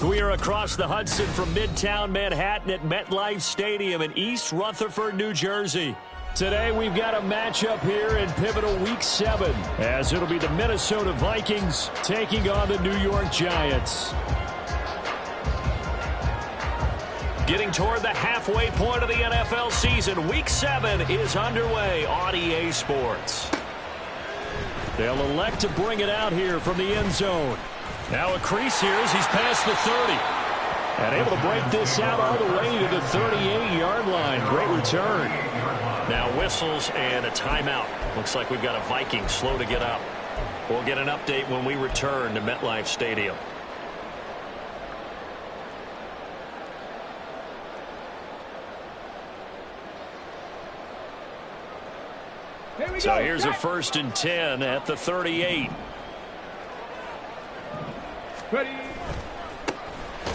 We are across the Hudson from Midtown Manhattan at MetLife Stadium in East Rutherford, New Jersey. Today we've got a matchup here in pivotal Week 7, as it'll be the Minnesota Vikings taking on the New York Giants. Getting toward the halfway point of the NFL season, Week 7 is underway on EA Sports. They'll elect to bring it out here from the end zone. Now a crease here as he's past the 30. And able to break this out all the way to the 38-yard line. Great return. Now whistles and a timeout. Looks like we've got a Viking slow to get up. We'll get an update when we return to MetLife Stadium. So here's a 1st and 10 at the 38. Ready.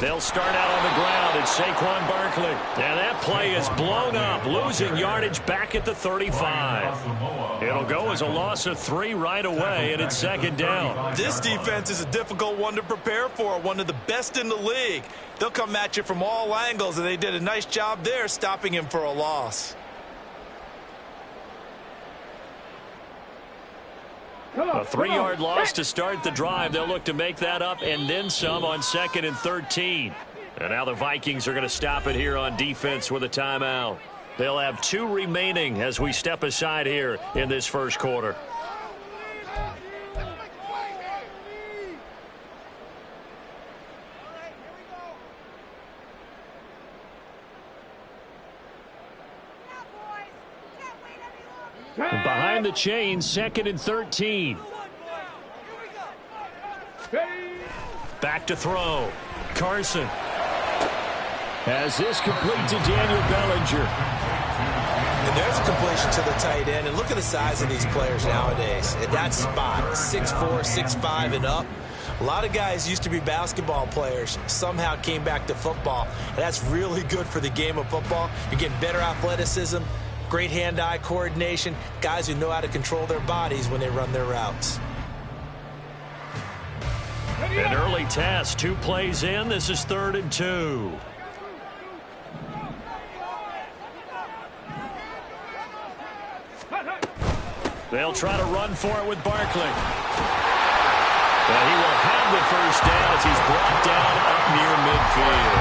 They'll start out on the ground. It's Saquon Barkley. And that play is blown up, losing yardage back at the 35. It'll go as a loss of 3 right away, and it's 2nd down. This defense is a difficult one to prepare for, one of the best in the league. They'll come at you from all angles, and they did a nice job there stopping him for a loss. A 3-yard loss to start the drive. They'll look to make that up and then some on 2nd and 13. And now the Vikings are going to stop it here on defense with a timeout. They'll have 2 remaining as we step aside here in this first quarter. Behind the chains, 2nd and 13. Back to throw. Carson has this complete to Daniel Bellinger. And there's a completion to the tight end. And look at the size of these players nowadays. At that spot, 6'4", 6'5", and up. A lot of guys used to be basketball players, somehow came back to football. And that's really good for the game of football. You're getting better athleticism, great hand-eye coordination, guys who know how to control their bodies when they run their routes. An early test, 2 plays in. This is 3rd and 2. They'll try to run for it with Barkley. Well, he will have the 1st down as he's brought down up near midfield.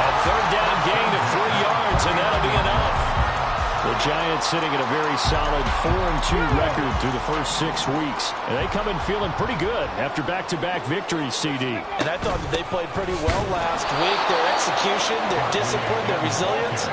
A 3rd down gain of 3 yards, and that'll be enough. The Giants sitting at a very solid 4-2 record through the first 6 weeks. And they come in feeling pretty good after back-to-back victories, CD. And I thought that they played pretty well last week. Their execution, their discipline, their resilience,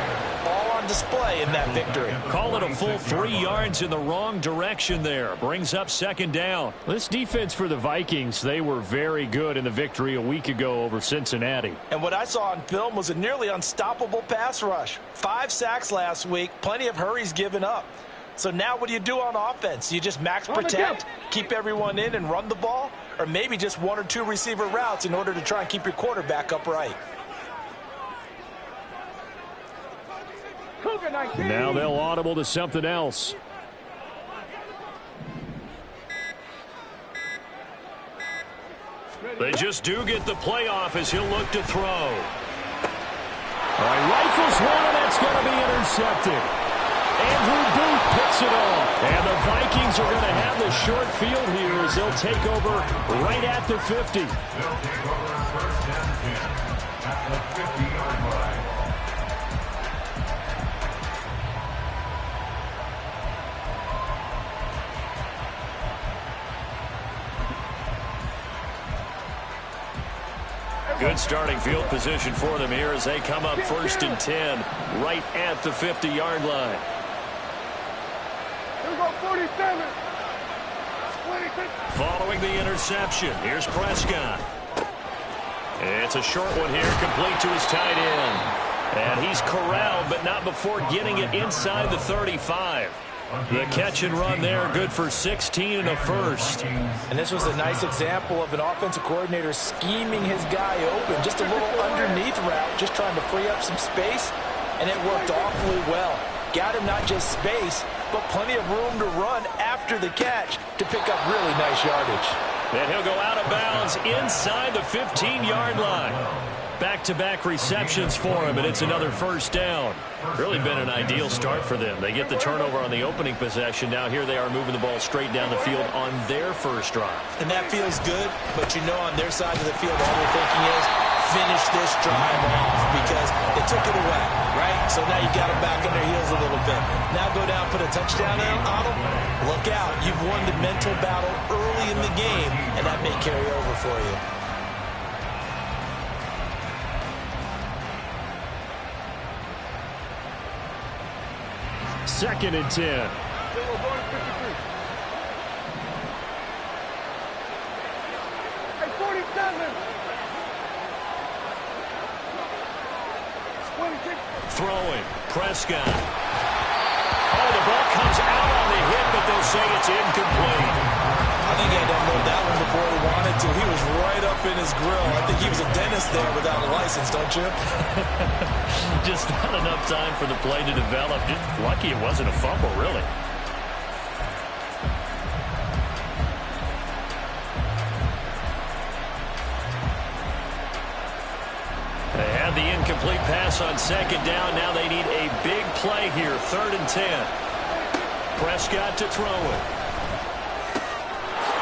all on display in that victory. Call it a full 3 yards in the wrong direction there. Brings up 2nd down. This defense for the Vikings, they were very good in the victory a week ago over Cincinnati. And what I saw on film was a nearly unstoppable pass rush. 5 sacks last week, plenty of hurries given up. So now what do you do on offense? You just max protect, keep everyone in and run the ball, or maybe just 1 or 2 receiver routes in order to try and keep your quarterback upright. Now they'll audible to something else. They just do get the playoff as he'll look to throw. All right, rifles one, and that's going to be intercepted. Andrew Booth picks it off. And the Vikings are going to have the short field here as they'll take over right at the 50. They'll take over 1st and 10 at the 50-yard line. Good starting field position for them here as they come up 1st and 10 right at the 50-yard line. Here we go, 47. Following the interception, here's Prescott. It's a short one here, complete to his tight end. And he's corralled, but not before getting it inside the 35. The catch and run there, good for 16 and a 1st. And this was a nice example of an offensive coordinator scheming his guy open. Just a little underneath route, just trying to free up some space, and it worked awfully well. Got him not just space, but plenty of room to run after the catch to pick up really nice yardage. And he'll go out of bounds inside the 15-yard line. Back-to-back receptions for him, and it's another first down. Really been an ideal start for them. They get the turnover on the opening possession. Now here they are moving the ball straight down the field on their first drive. And that feels good, but you know on their side of the field, all they're thinking is finish this drive off because they took it away, right? So now you got them back on their heels a little bit. Now go down, put a touchdown on them. Look out. You've won the mental battle early in the game, and that may carry over for you. Second and 10. Hey, 47. 26. Throwing. Prescott. Oh, the ball comes out on the hit, but they'll say it's incomplete. I think he had to unload that one before he wanted to. He was right up in his grill. I think he was a dentist there without a license, don't you? Just not enough time for the play to develop. Just lucky it wasn't a fumble, really. They had the incomplete pass on second down. Now they need a big play here. 3rd and 10. Prescott to throw it.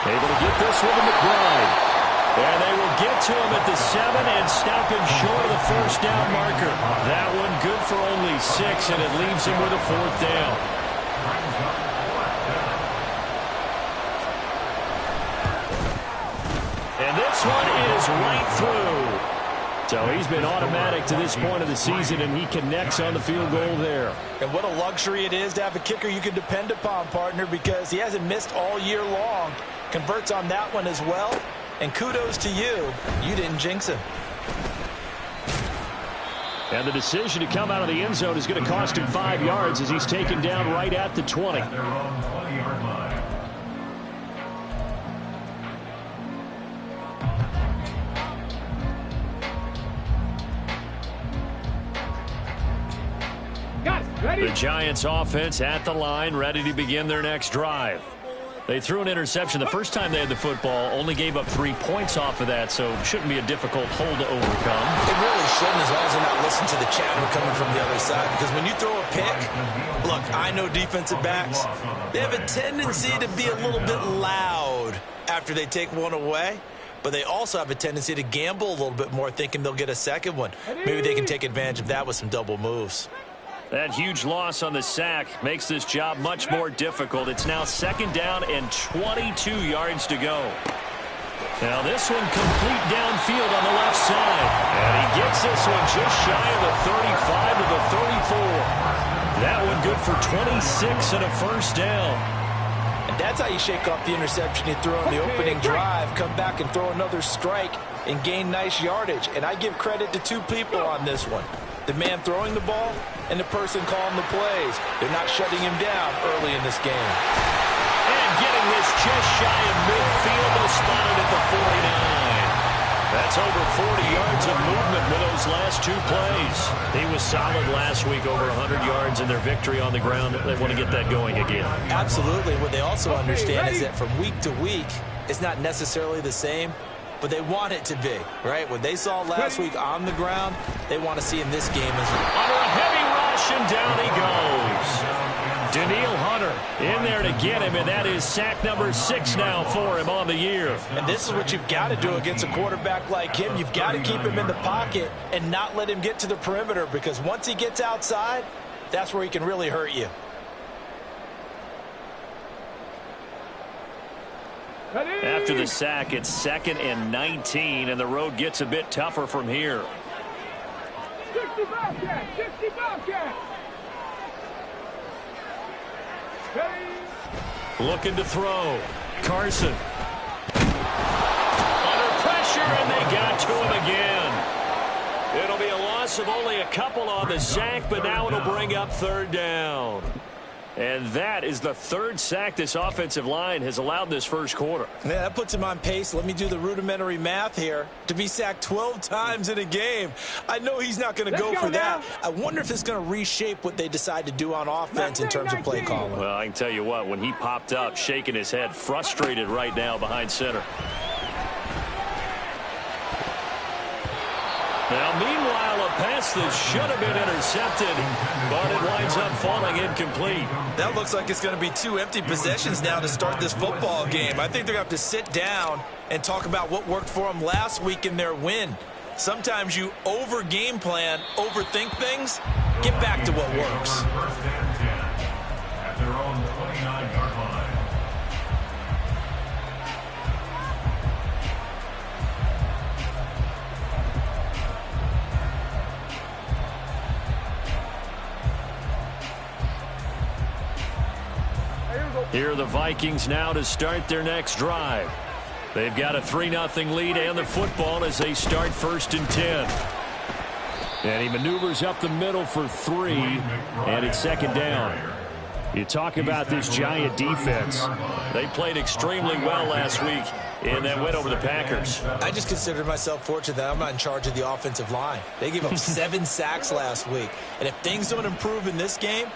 Able to get this one to McBride. And they will get to him at the 7 and stop him short of the first down marker. That one good for only 6, and it leaves him with a 4th down. And this one is right through. So he's been automatic to this point of the season, and he connects on the field goal there. And what a luxury it is to have a kicker you can depend upon, partner, because he hasn't missed all year long. Converts on that one as well. And kudos to you. You didn't jinx him. And the decision to come out of the end zone is going to cost him 5 yards as he's taken down right at the 20. Their own 20-yard line. Guys, ready? The Giants offense at the line, ready to begin their next drive. They threw an interception the first time they had the football, only gave up 3 points off of that, so it shouldn't be a difficult hole to overcome. It really shouldn't, as long as they're not listening to the chatter coming from the other side, because when you throw a pick, look, I know defensive backs, they have a tendency to be a little bit loud after they take one away, but they also have a tendency to gamble a little bit more, thinking they'll get a second one. Maybe they can take advantage of that with some double moves. That huge loss on the sack makes this job much more difficult. It's now 2nd down and 22 yards to go. Now this one complete downfield on the left side. And he gets this one just shy of the 35 to the 34. That one good for 26 and a first down. And that's how you shake off the interception you threw on the opening drive. Come back and throw another strike and gain nice yardage. And I give credit to 2 people on this one. The man throwing the ball and the person calling the plays. They're not shutting him down early in this game. And getting this just shy of midfield. They'll spot it at the 49. That's over 40 yards of movement with those last 2 plays. He was solid last week, over 100 yards in their victory on the ground. They want to get that going again. Absolutely. What they also understand is that from week to week, it's not necessarily the same, but they want it to be, right? What they saw last week on the ground, they want to see in this game as well. Under a heavy rush, and down he goes. Daniil Hunter in there to get him, and that is sack number 6 now for him on the year. And this is what you've got to do against a quarterback like him. You've got to keep him in the pocket and not let him get to the perimeter, because once he gets outside, that's where he can really hurt you. After the sack, it's 2nd and 19, and the road gets a bit tougher from here. 60 Bobcat! 60 Bobcat! Looking to throw. Carson. Under pressure, and they got to him again. It'll be a loss of only a couple on the sack, but now it'll bring up 3rd down. And that is the third sack this offensive line has allowed this first quarter. Yeah, that puts him on pace. Let me do the rudimentary math here. To be sacked 12 times in a game, I know he's not going to go for that. I wonder if it's going to reshape what they decide to do on offense in terms of play calling. Well, I can tell you what, when he popped up, shaking his head, frustrated right now behind center. Now, meanwhile, a pass that should have been intercepted, but it winds up falling incomplete. That looks like it's going to be 2 empty possessions now to start this football game. I think they're going to have to sit down and talk about what worked for them last week in their win. Sometimes you over-game plan, overthink things. Get back to what works. First and 10 at their own 29-yard line. Here are the Vikings now to start their next drive. They've got a 3-0 lead and the football as they start 1st and 10. And he maneuvers up the middle for 3, and it's 2nd down. You talk about this Giant defense. They played extremely well last week in that win over the Packers. I just consider myself fortunate that I'm not in charge of the offensive line. They gave up 7 sacks last week. And if things don't improve in this game,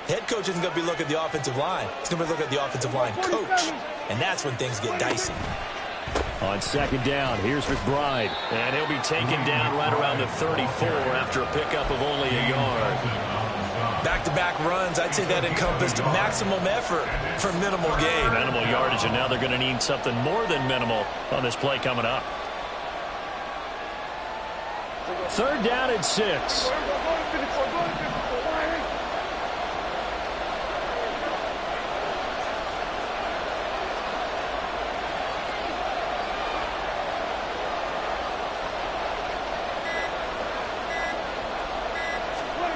head coach isn't going to be looking at the offensive line. He's going to be looking at the offensive line coach. And that's when things get dicey. On 2nd down, here's McBride. And he'll be taken down right around the 34 after a pickup of only a yard. Back-to-back runs, I'd say that encompassed maximum effort for minimal gain. Minimal yardage, and now they're going to need something more than minimal on this play coming up. 3rd down and 6.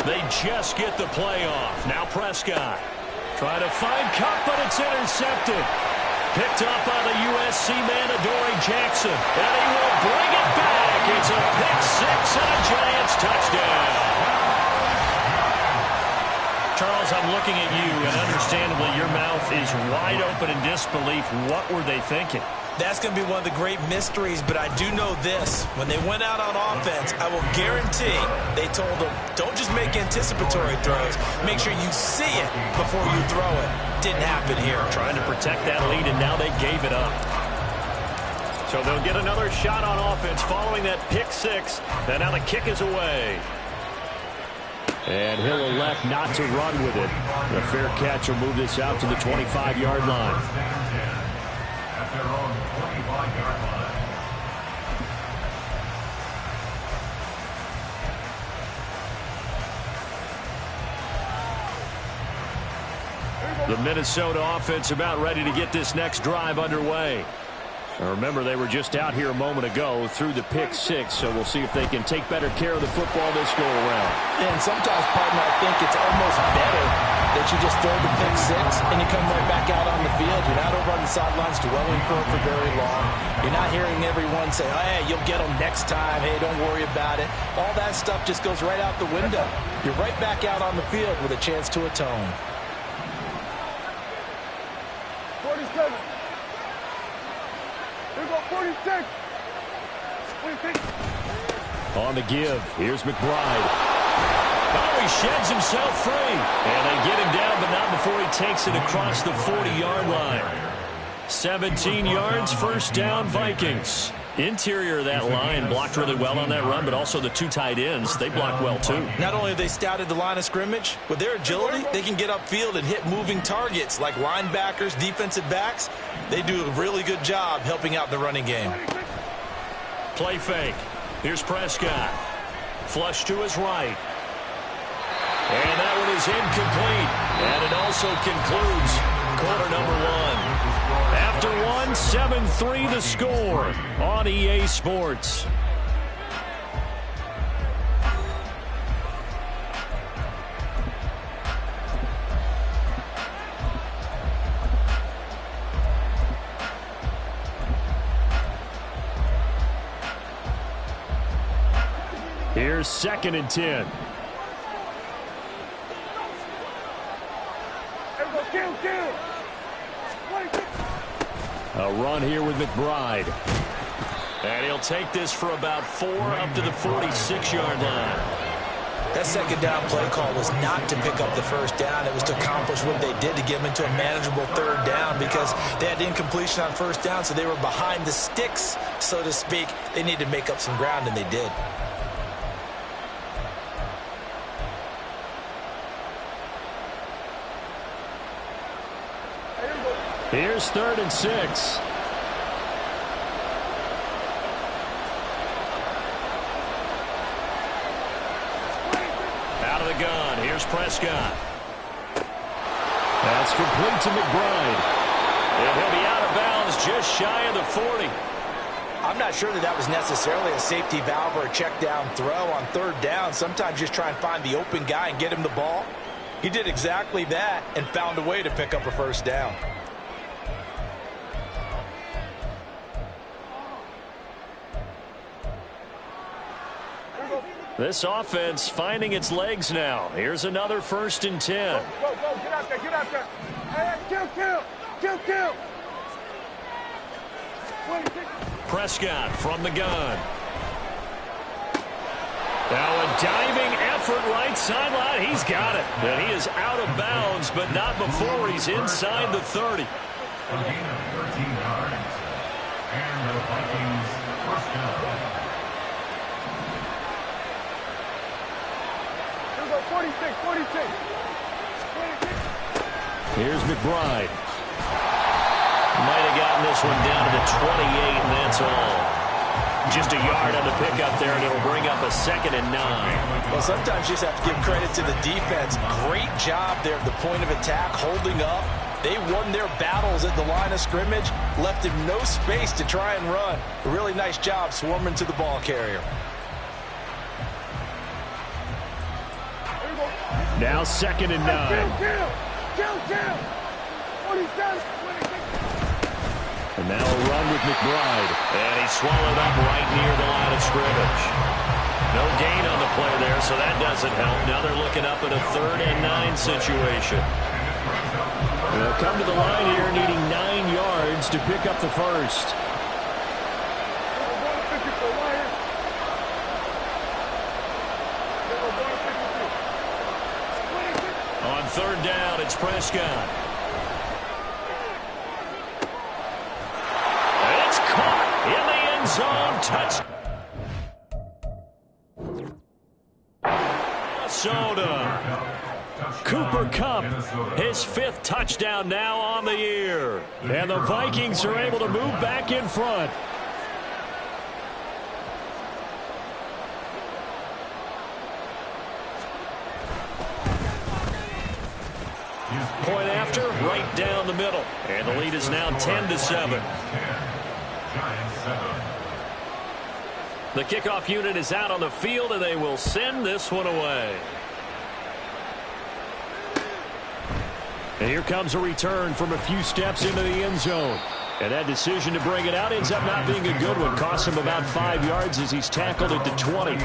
They just get the play off. Now Prescott trying to find Cup, but it's intercepted. Picked up by the USC man, Adoree Jackson. And he will bring it back. It's a pick-6 and a Giants touchdown. Charles, I'm looking at you, and understandably your mouth is wide open in disbelief. What were they thinking? That's going to be one of the great mysteries, but I do know this. When they went out on offense, I will guarantee they told them, don't just make anticipatory throws. Make sure you see it before you throw it. Didn't happen here. Trying to protect that lead, and now they gave it up. So they'll get another shot on offense following that pick-6, and now the kick is away. And he'll elect not to run with it. A fair catch will move this out to the 25-yard line. At their own 25-yard line. The Minnesota offense about ready to get this next drive underway. Now remember, they were just out here a moment ago through the pick-6, so we'll see if they can take better care of the football this go-around. And sometimes, partner, I think it's almost better that you just throw the pick-6 and you come right back out on the field. You're not over on the sidelines dwelling for it for very long. You're not hearing everyone say, oh, hey, you'll get them next time. Hey, don't worry about it. All that stuff just goes right out the window. You're right back out on the field with a chance to atone. 47. Here go 46. 46. On the give, here's McBride. Oh, he sheds himself free. And they get him down, but not before he takes it across the 40-yard line. 17 yards, 1st down, Vikings. Interior of that line blocked really well on that run, but also the 2 tight ends, they blocked well too. Not only have they scouted the line of scrimmage, with their agility, they can get upfield and hit moving targets like linebackers, defensive backs. They do a really good job helping out the running game. Play fake. Here's Prescott. Flush to his right. And that one is incomplete. And it also concludes quarter number 1. After 7-3 the score on EA Sports. Here's 2nd and 10. Kill, kill. 26. A run here with McBride. And he'll take this for about 4 up to the 46-yard line. That second down play call was not to pick up the first down. It was to accomplish what they did, to get them into a manageable third down, because they had incompletion on first down, so they were behind the sticks, so to speak. They needed to make up some ground, and they did. Here's 3rd and 6. Out of the gun. Here's Prescott. That's complete to McBride. And he'll be out of bounds just shy of the 40. I'm not sure that was necessarily a safety valve or a check down throw on third down. Sometimes just try and find the open guy and get him the ball. He did exactly that and found a way to pick up a first down. This offense finding its legs now. Here's another 1st and 10. Go, get out there, get out there. Hey, kill. 26. Prescott from the gun. Now a diving effort right sideline. He's got it. And he is out of bounds, but not before he's inside the 30. A gain of 13 yards. And the Vikings first down. 46. Here's McBride. Might have gotten this one down to the 28, and that's all. Just a yard on the pickup there, and it'll bring up a 2nd and 9. Well, sometimes you just have to give credit to the defense. Great job there at the point of attack, holding up. They won their battles at the line of scrimmage, left him no space to try and run. A really nice job swarming to the ball carrier. Now 2nd and 9. Kill. 47. 26. And now a run with McBride. And he's swallowed up right near the line of scrimmage. No gain on the play there, so that doesn't help. Now they're looking up at a 3rd and 9 situation. They'll come to the line here needing 9 yards to pick up the first. On 3rd down, it's Prescott. It's caught in the end zone. Touch. Minnesota. Cooper Kupp, his 5th touchdown now on the year. And the Vikings are able to move back in front. Point after, right down the middle. And the lead is now 10-7. The kickoff unit is out on the field, and they will send this one away. And here comes a return from a few steps into the end zone. And that decision to bring it out ends up not being a good one. Costs him about 5 yards as he's tackled at the 20.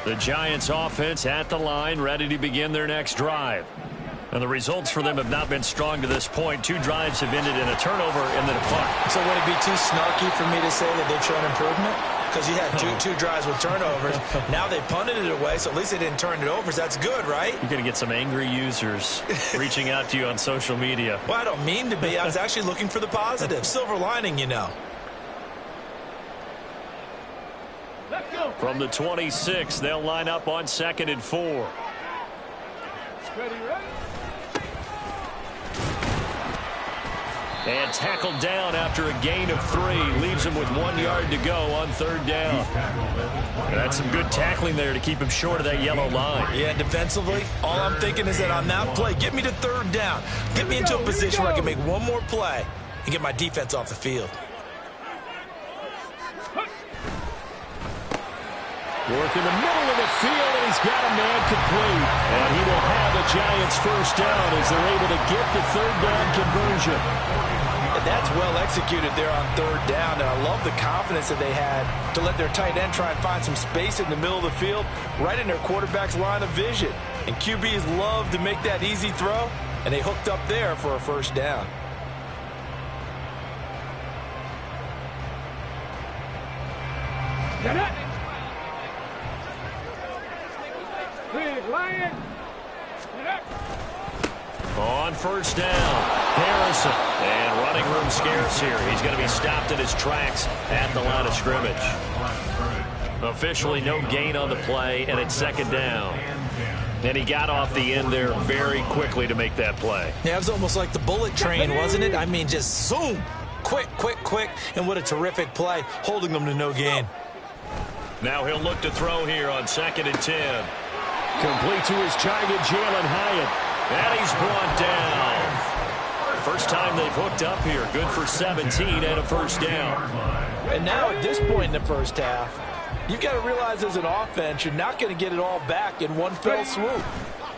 The Giants offense at the line, ready to begin their next drive. And the results for them have not been strong to this point. 2 drives have ended in a turnover and then a punt. So would it be too snarky for me to say that they've shown improvement? Because you had two drives with turnovers. Now they punted it away, so at least they didn't turn it over. So that's good, right? You're going to get some angry users reaching out to you on social media. Well, I don't mean to be. I was actually looking for the positive. Silver lining, you know. From the 26, they'll line up on 2nd and 4. And tackled down after a gain of 3. Leaves him with 1 yard to go on 3rd down. That's some good tackling there to keep him short of that yellow line. Yeah, defensively, all I'm thinking is that on that play, get me to 3rd down. Get me into a position where I can make one more play and get my defense off the field. Work in the middle of the field, and he's got a man complete. And he will have the Giants first down as they're able to get the 3rd down conversion. That's well executed there on third down, and I love the confidence that they had to let their tight end try and find some space in the middle of the field, right in their quarterback's line of vision. And QBs love to make that easy throw, and they hooked up there for a first down. Get it! Big Lion! Get it! On first down, Harrison. And running room scarce here. He's going to be stopped in his tracks at the line of scrimmage. Officially no gain on the play, and it's second down. And he got off the end there very quickly to make that play. Yeah, it was almost like the bullet train, wasn't it? I mean, just zoom. Quick, quick, quick. And what a terrific play, holding them to no gain. Now he'll look to throw here on 2nd and 10. Complete to his target, Jalen Hyatt. And he's brought down. First time they've hooked up here. Good for 17 and a first down. And now at this point in the first half, you've got to realize as an offense, you're not going to get it all back in one fell swoop.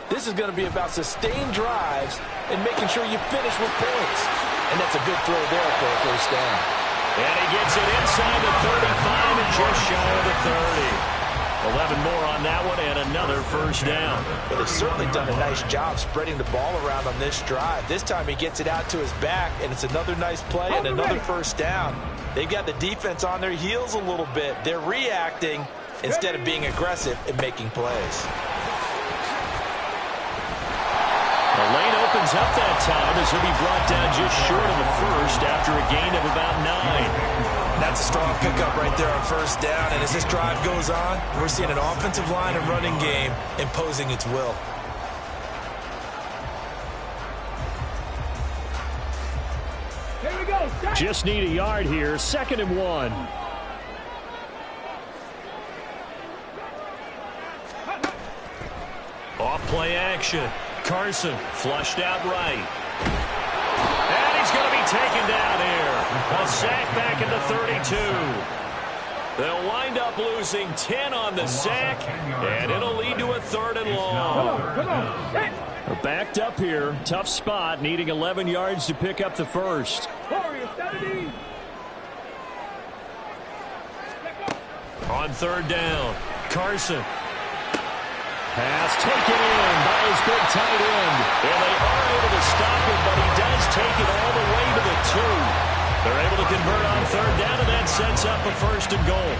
This is going to be about sustained drives and making sure you finish with points. And that's a good throw there for a first down. And he gets it inside the 35 and just shy of the 30. 11 more on that one and another first down. But they've certainly done a nice job spreading the ball around on this drive. This time he gets it out to his back, and it's another nice play and another first down. They've got the defense on their heels a little bit. They're reacting instead of being aggressive and making plays. The lane opens up that time as he'll be brought down just short of the first after a gain of about 9. That's a strong pickup right there on first down. And as this drive goes on, we're seeing an offensive line and running game imposing its will. Here we go. Just need a yard here. 2nd and 1. Off play action. Carson flushed out right. And he's going to be taken down here. A sack back into 32. They'll wind up losing 10 on the sack, and it'll lead to a 3rd and long. Come on. They're backed up here. Tough spot, needing 11 yards to pick up the first. On 3rd down, Carson. Pass taken in by his big tight end. And they are able to stop him, but he does take it all the way to the 2. They're able to convert on 3rd down, and that sets up a 1st and goal.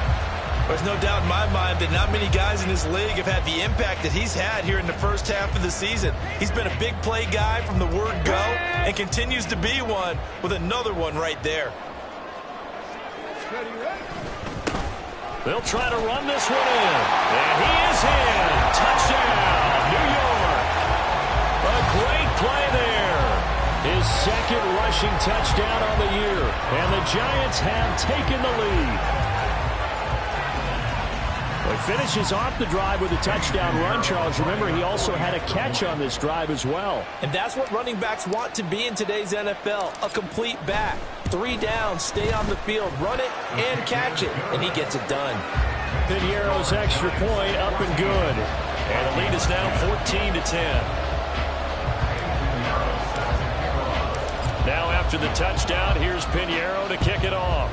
There's no doubt in my mind that not many guys in this league have had the impact that he's had here in the first half of the season. He's been a big play guy from the word go and continues to be one with another one right there. They'll try to run this one in. And he is in. Touchdown, New York. A great play there. His 2nd rushing touchdown on the year. And the Giants have taken the lead. He finishes off the drive with a touchdown run, Charles. Remember, he also had a catch on this drive as well. And that's what running backs want to be in today's NFL, a complete back. 3 downs, stay on the field, run it, and catch it. And he gets it done. Piniero's extra point up and good. And the lead is now 14-10. Now after the touchdown, here's Piniero to kick it off.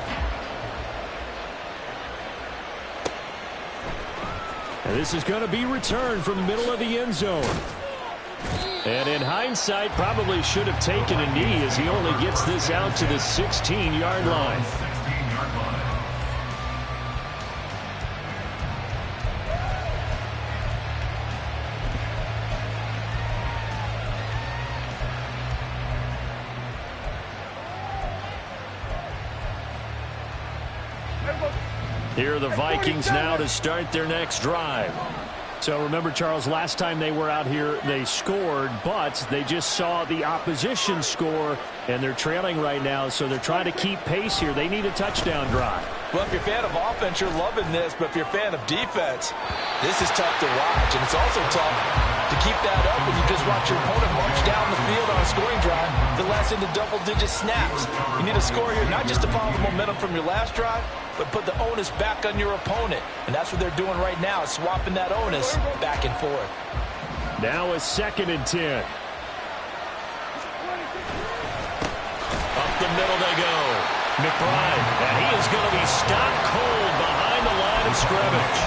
And this is going to be returned from the middle of the end zone. And in hindsight, probably should have taken a knee as he only gets this out to the 16-yard line. Here are the Vikings now to start their next drive. So remember, Charles, last time they were out here, they scored, but they just saw the opposition score, and they're trailing right now, so they're trying to keep pace here. They need a touchdown drive. Well, if you're a fan of offense, you're loving this, but if you're a fan of defense, this is tough to watch, and it's also tough to keep that up when you just watch your opponent march down the field on a scoring drive that lasts into double-digit snaps. You need a score here, not just to follow the momentum from your last drive, but put the onus back on your opponent. And that's what they're doing right now, swapping that onus back and forth. Now a 2nd and 10. Up the the middle they go. McBride, and he is going to be stopped cold behind the line of scrimmage.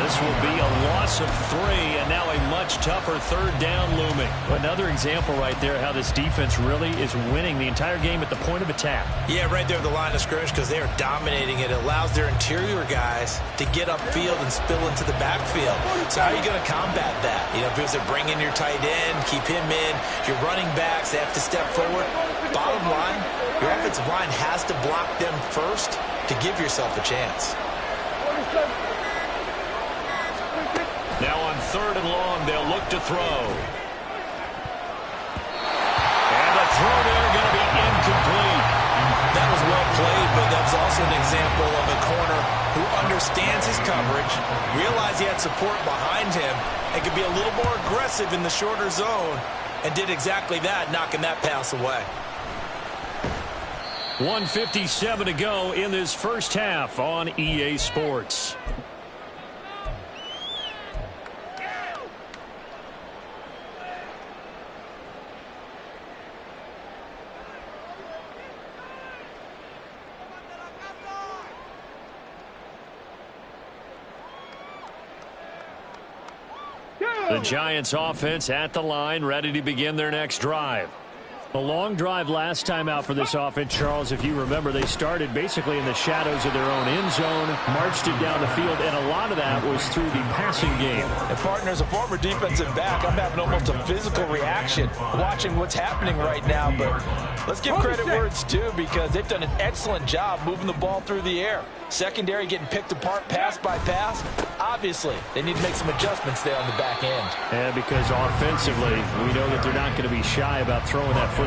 This will be a loss of 3, and now a much tougher third down looming. Another example right there how this defense really is winning the entire game at the point of attack. Yeah, right there at the line of scrimmage because they are dominating it. It allows their interior guys to get upfield and spill into the backfield. So how are you going to combat that? You know, because they're bringing your tight end, keep him in. Your running backs, they have to step forward. Bottom line, your offensive line has to block them first to give yourself a chance. Now on 3rd and long, they'll look to throw. And the throw there going to be incomplete. That was well played, but that was also an example of a corner who understands his coverage, realized he had support behind him, and could be a little more aggressive in the shorter zone, and did exactly that, knocking that pass away. 1:57 to go in this first half on EA Sports. The Giants offense at the line, ready to begin their next drive. A long drive last time out for this offense, Charles. If you remember, they started basically in the shadows of their own end zone, marched it down the field, and a lot of that was through the passing game. And partner, as a former defensive back, I'm having almost a physical reaction watching what's happening right now. But let's give credit where it's due because they've done an excellent job moving the ball through the air. Secondary getting picked apart pass by pass. Obviously, they need to make some adjustments there on the back end. And because offensively, we know that they're not going to be shy about throwing that football.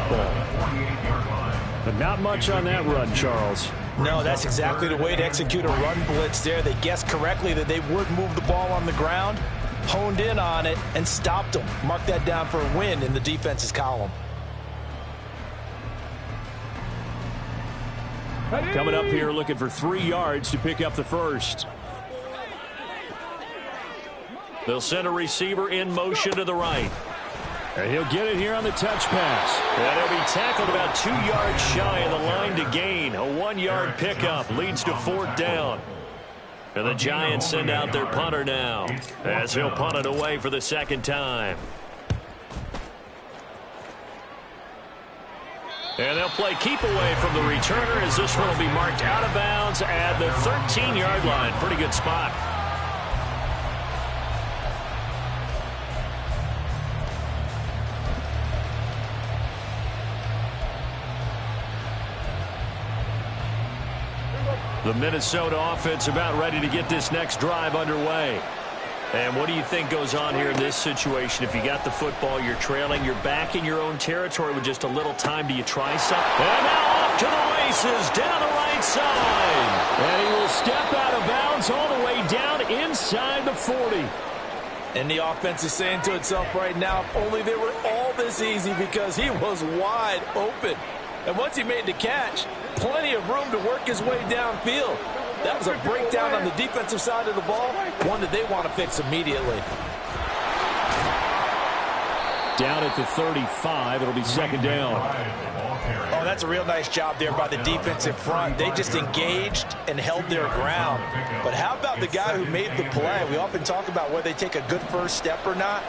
But not much on that run, Charles. No, that's exactly the way to execute a run blitz there. They guessed correctly that they would move the ball on the ground, honed in on it, and stopped them. Mark that down for a win in the defense's column. Coming up here looking for 3 yards to pick up the first. They'll send a receiver in motion to the right. And he'll get it here on the touch pass. And he'll be tackled about 2 yards shy of the line to gain. A 1-yard pickup leads to 4th down. And the Giants send out their punter now as he'll punt it away for the second time. And they'll play keep away from the returner as this one will be marked out of bounds at the 13-yard line. Pretty good spot. The Minnesota offense about ready to get this next drive underway. And what do you think goes on here in this situation? If you got the football, you're trailing, you're back in your own territory with just a little time. Do you try something? And now off to the races down the right side. And he will step out of bounds all the way down inside the 40. And the offense is saying to itself right now, if only they were all this easy because he was wide open. And once he made the catch, plenty of room to work his way downfield. That was a breakdown on the defensive side of the ball, one that they want to fix immediately. Down at the 35, it'll be second down. Oh, that's a real nice job there by the defensive front. They just engaged and held their ground. But how about the guy who made the play? We often talk about whether they take a good first step or not.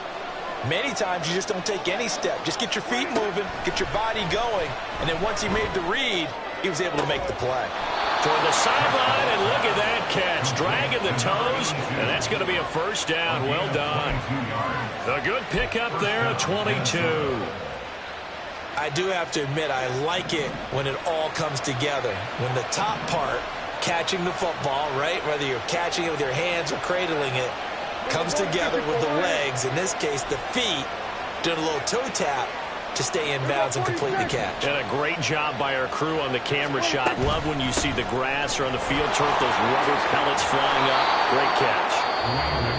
Many times you just don't take any step. Just get your feet moving, get your body going, and then once he made the read, he was able to make the play. Toward the sideline, and look at that catch. Dragging the toes, and that's going to be a first down. Well done. A good pickup there at 22. I do have to admit, I like it when it all comes together. When the top part, catching the football, right, whether you're catching it with your hands or cradling it, comes together with the legs, in this case the feet, doing a little toe tap to stay in bounds and complete the catch. And a great job by our crew on the camera shot. Love when you see the grass or on the field turf, those rubber pellets flying up. Great catch.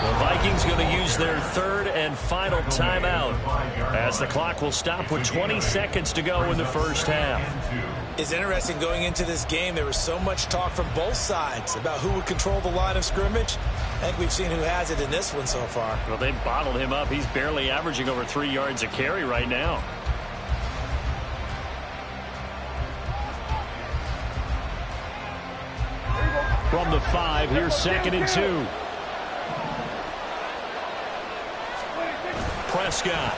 The Vikings going to use their third and final timeout as the clock will stop with 20 seconds to go in the first half. It's interesting going into this game. There was so much talk from both sides about who would control the line of scrimmage. I think we've seen who has it in this one so far. Well, they bottled him up. He's barely averaging over 3 yards a carry right now. from the 5. Here's 2nd and 2. Prescott.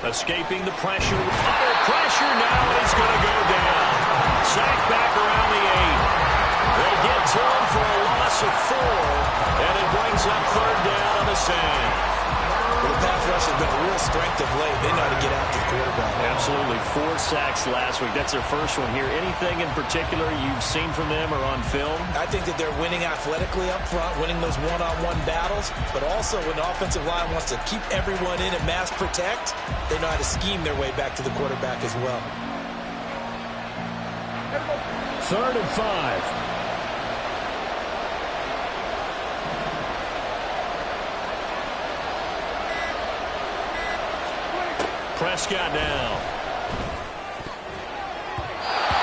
Escaping the pressure. Under pressure now, and he's going to go down. Sacked back around the 8. They get to him for a loss of 4, and it brings up 3rd down on the sand. Well, the pass rush has been a real strength of late. They know how to get after the quarterback. Absolutely. 4 sacks last week. That's their first one here. Anything in particular you've seen from them or on film? I think that they're winning athletically up front, winning those one-on-one battles, but also when the offensive line wants to keep everyone in and mass protect, they know how to scheme their way back to the quarterback as well. 3rd and 5. Prescott now.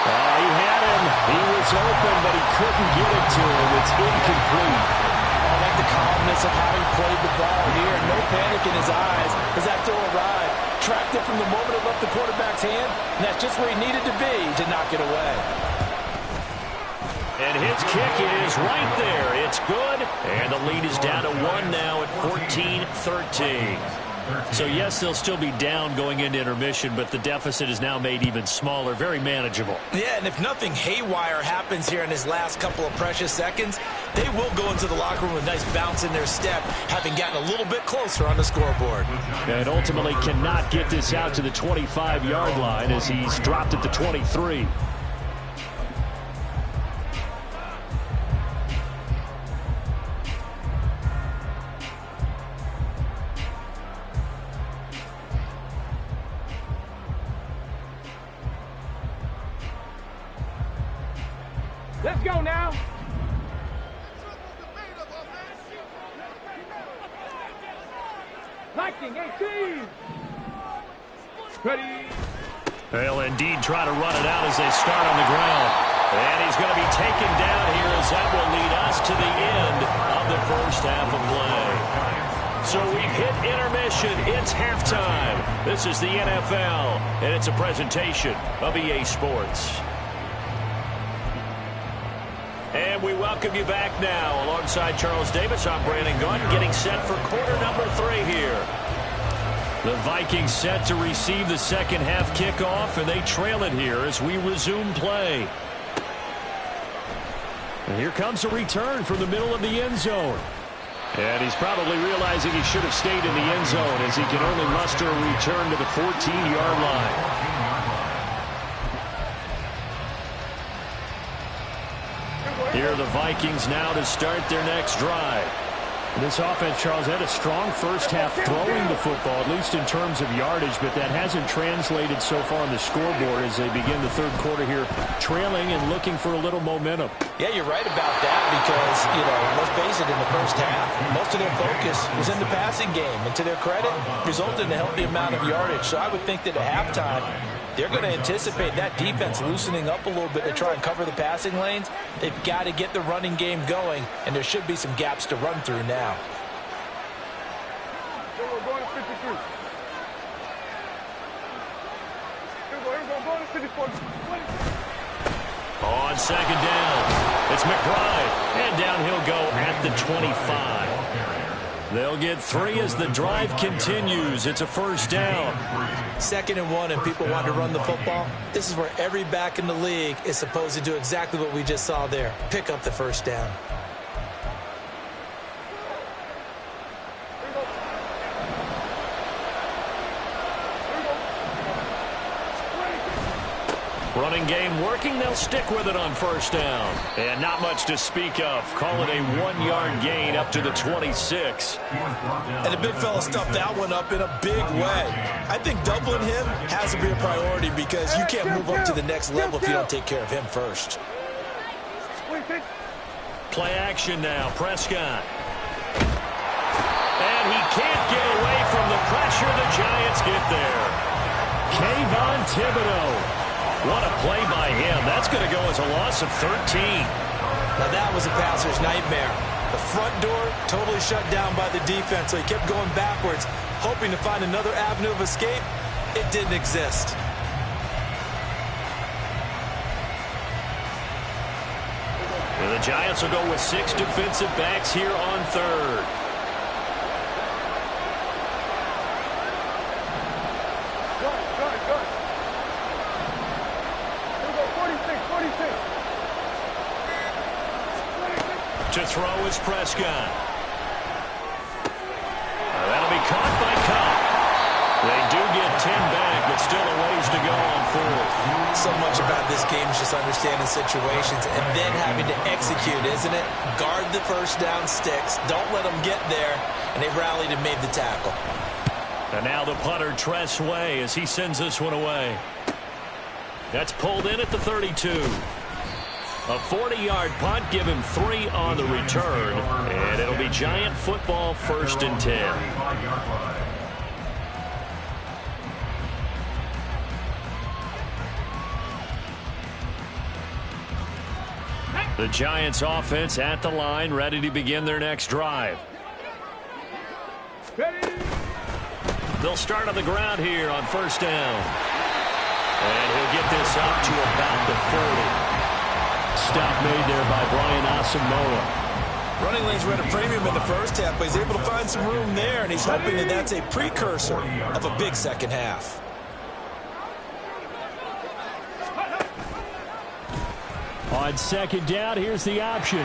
He had him. He was open, but he couldn't get it to him. It's incomplete. I like the calmness of how he played the ball here. No panic in his eyes as that throw arrived. Tracked it from the moment it left the quarterback's hand, and that's just where he needed to be to knock it away. And his kick is right there. It's good, and the lead is down to 1 now at 14-13. So, yes, they'll still be down going into intermission, but the deficit is now made even smaller, very manageable. Yeah, and if nothing haywire happens here in his last couple of precious seconds, they will go into the locker room with a nice bounce in their step, having gotten a little bit closer on the scoreboard. And ultimately cannot get this out to the 25-yard line as he's dropped at the 23. Let's go now. Viking 18. Ready. They'll indeed try to run it out as they start on the ground. And he's going to be taken down here as that will lead us to the end of the first half of play. So we've hit intermission. It's halftime. This is the NFL, and it's a presentation of EA Sports. And we welcome you back now. Alongside Charles Davis, I'm Brandon Gunn, getting set for quarter number 3 here. The Vikings set to receive the second half kickoff, and they trail it here as we resume play. And here comes a return from the middle of the end zone. And he's probably realizing he should have stayed in the end zone as he can only muster a return to the 14-yard line. Here are the Vikings now to start their next drive. This offense, Charles, had a strong first half throwing the football, at least in terms of yardage, but that hasn't translated so far on the scoreboard as they begin the third quarter here, trailing and looking for a little momentum. Yeah, you're right about that because, let's face it, in the first half, most of their focus was in the passing game, and to their credit, resulted in a healthy amount of yardage. So I would think that at halftime, they're going to anticipate that defense loosening up a little bit to try and cover the passing lanes. They've got to get the running game going, and there should be some gaps to run through now. We're going to 53. We're going to 54. On second down, it's McBride, and down he'll go at the 25. They'll get 3 as the drive continues. It's a first down. 2nd and 1, and people want to run the football. This is where every back in the league is supposed to do exactly what we just saw there. Pick up the first down. Running game working. They'll stick with it on first down. And not much to speak of. Call it a 1-yard gain up to the 26. And the big fella stuffed that one up in a big way. I think doubling him has to be a priority because you can't move up to the next level if you don't take care of him first. Play action now. Prescott. And he can't get away from the pressure. The Giants get there. Kayvon Thibodeau. What a play by him. That's going to go as a loss of 13. Now that was a passer's nightmare. The front door totally shut down by the defense, so he kept going backwards, hoping to find another avenue of escape. It didn't exist. The Giants will go with 6 defensive backs here on third. Good. Here we go, 46. To throw is Prescott. That'll be caught by Cobb. They do get 10 back, but still a ways to go on fourth. So much about this game is just understanding situations and then having to execute, isn't it? Guard the first down sticks. Don't let them get there. And they rallied and made the tackle. And now the punter, Tress Way, as he sends this one away. That's pulled in at the 32. A 40-yard punt, give him 3 on the return. And it'll be Giant football, 1st and 10. The Giants offense at the line, ready to begin their next drive. They'll start on the ground here on 1st down. And he'll get this up to about the 40. Stop made there by Brian Asamoah. Running lanes were at a premium in the first half, but he's able to find some room there, and he's hoping that that's a precursor of a big second half. On 2nd down, here's the option.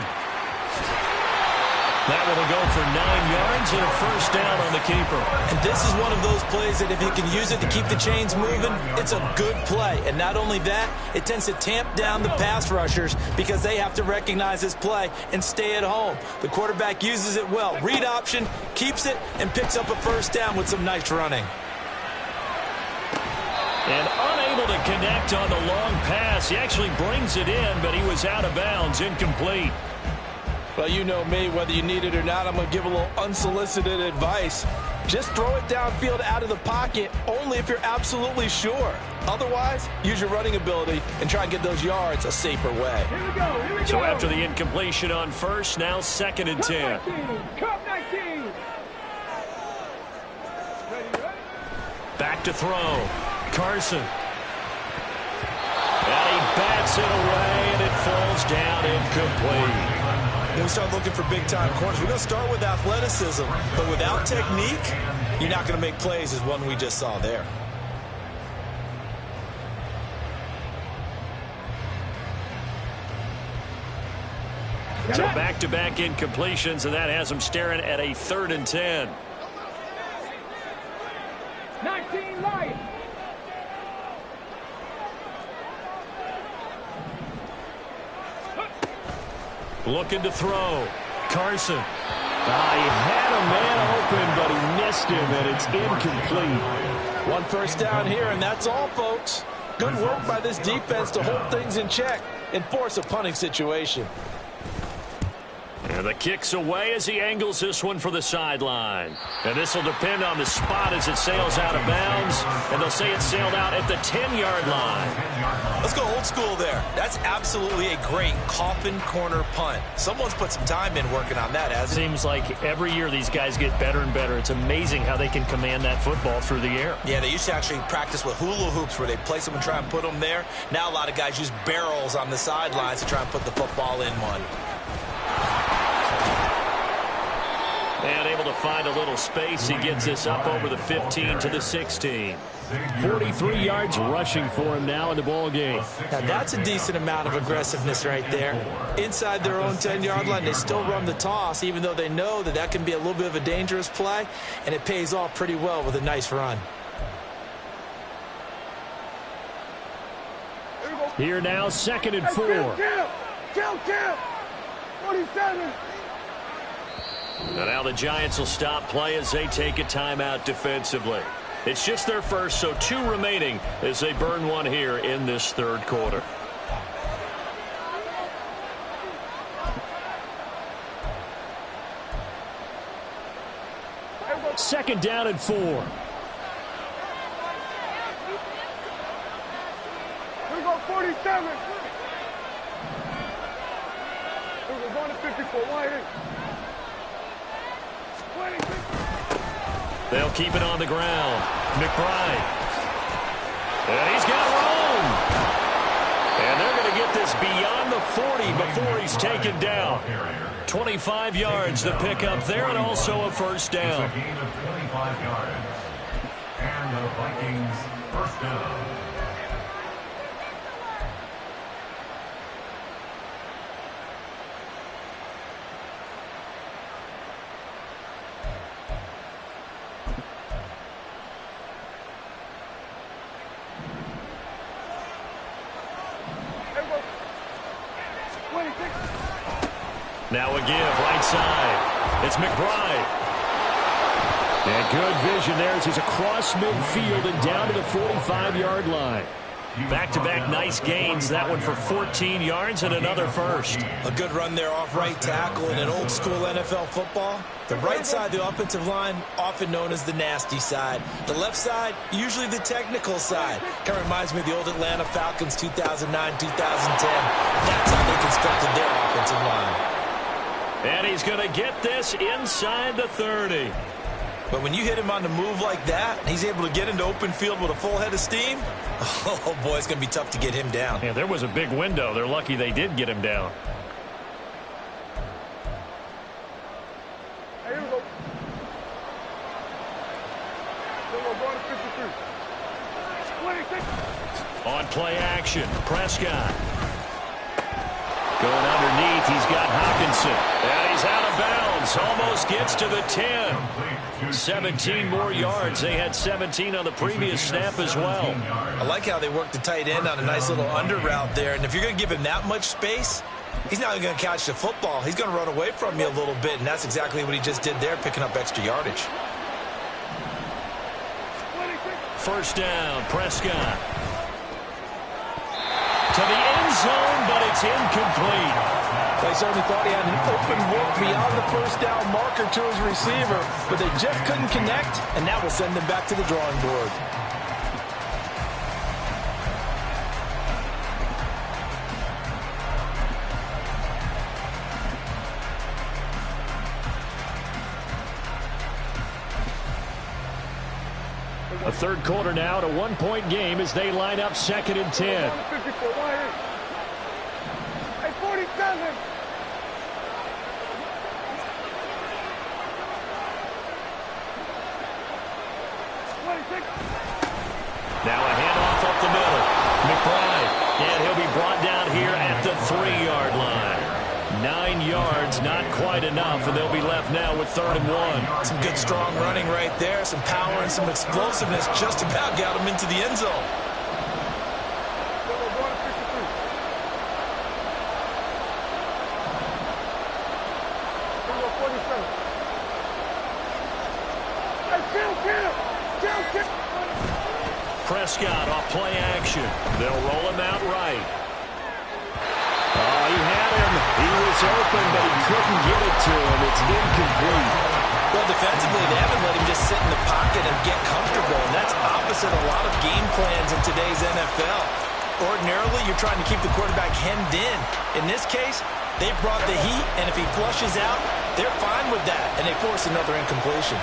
That one will go for 9 yards and a 1st down on the keeper. And this is one of those plays that if you can use it to keep the chains moving, it's a good play. And not only that, it tends to tamp down the pass rushers because they have to recognize this play and stay at home. The quarterback uses it well. Read option, keeps it, and picks up a 1st down with some nice running. And unable to connect on the long pass. He actually brings it in, but he was out of bounds, incomplete. Well, you know me, whether you need it or not, I'm going to give a little unsolicited advice. Just throw it downfield out of the pocket, only if you're absolutely sure. Otherwise, use your running ability and try and get those yards a safer way. Here we go. So after the incompletion on 1st, now 2nd and 10. Cup 19. Ready? Back to throw. Carson. And he bats it away, and it falls down incomplete. Then we start looking for big-time corners. We're going to start with athleticism, but without technique, you're not going to make plays as one we just saw there. So back-to-back incompletions, and that has him staring at a 3rd and 10. 19 Lions. Looking to throw. Carson. He had a man open, but he missed him, and it's incomplete. 1 1st down here, and that's all, folks. Good work by this defense to hold things in check and force a punting situation. And the kick's away as he angles this one for the sideline. And this will depend on the spot as it sails out of bounds. And they'll say it sailed out at the 10-yard line. Let's go old school there. That's absolutely a great coffin corner punt. Someone's put some time in working on that, hasn't it? Seems like every year these guys get better and better. It's amazing how they can command that football through the air. Yeah, they used to actually practice with hula hoops where they place them and try and put them there. Now a lot of guys use barrels on the sidelines to try and put the football in one. And able to find a little space. He gets this up over the 15 to the 16. 43 yards rushing for him now in the ball game. Now that's a decent amount of aggressiveness right there. Inside their own 10-yard line, they still run the toss, even though they know that that can be a little bit of a dangerous play, and it pays off pretty well with a nice run. Here now, 2nd and 4. Kill. 47. And now the Giants will stop play as they take a timeout defensively. It's just their first, so 2 remaining as they burn one here in this 3rd quarter. Second down and 4. Here we go, 47. We're going to 54. Wide. They'll keep it on the ground. McBride. And he's got room. And they're going to get this beyond the 40 before he's taken down. 25 yards the pickup there, and also a first down. It's a gain of 25 yards. And the Vikings first down. Now a give, right side. It's McBride. And good vision there as he's across midfield and down to the 45-yard line. Back-to-back nice gains. That one for 14 yards and another first. A good run there off right tackle in an old-school NFL football. The right side, the offensive line, often known as the nasty side. The left side, usually the technical side. Kind of reminds me of the old Atlanta Falcons 2009, 2010. That's how they constructed their offensive line. And he's going to get this inside the 30. But when you hit him on the move like that, he's able to get into open field with a full head of steam. Oh, boy, it's going to be tough to get him down. Yeah, there was a big window. They're lucky they did get him down. Hey, here we go. Go to 53. 26. On play action, Prescott. Going underneath, he's got Hockenson. And he's out of bounds. Almost gets to the 10. 17 more yards. They had 17 on the previous snap as well. I like how they work the tight end on a nice little under route there. And if you're going to give him that much space, he's not going to catch the football. He's going to run away from you a little bit, and that's exactly what he just did there, picking up extra yardage. First down, Prescott. To the end zone, but it's incomplete. They certainly thought he had an open look beyond the first down marker to his receiver, but they just couldn't connect, and that will send them back to the drawing board. A third quarter now at a one-point game as they line up 2nd and 10. Hey, 47. Now a handoff up the middle. McBride, and he'll be brought down here at the 3-yard line. 9 yards, not quite enough, and they'll be left now with 3rd and 1. Some good, strong running right there. Some power and some explosiveness just about got him into the end zone. Prescott off play action. They'll roll him out right. Oh, he had him. He was open, but he couldn't get it to him. It's incomplete. Well, defensively, they haven't let him just sit in the pocket and get comfortable, and that's opposite a lot of game plans in today's NFL. Ordinarily, you're trying to keep the quarterback hemmed in. In this case, they brought the heat, and if he flushes out, they're fine with that, and they force another incompletion.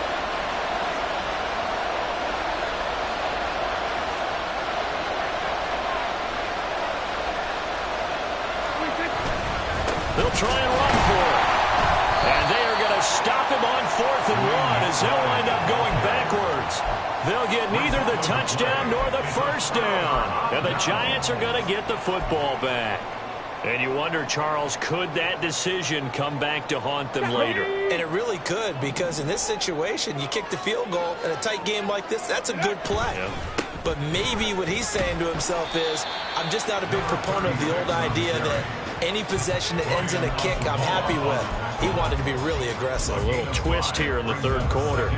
They'll try and run for it. And they are going to stop him on 4th and 1 as they'll wind up going backwards. They'll get neither the touchdown nor the first down. And the Giants are going to get the football back. And you wonder, Charles, could that decision come back to haunt them later? And it really could, because in this situation, you kick the field goal in a tight game like this, that's a good play. Yeah. But maybe what he's saying to himself is, I'm just not a big proponent of the old idea that any possession that ends in a kick I'm happy with. He wanted to be really aggressive. A little twist here in the 3rd quarter.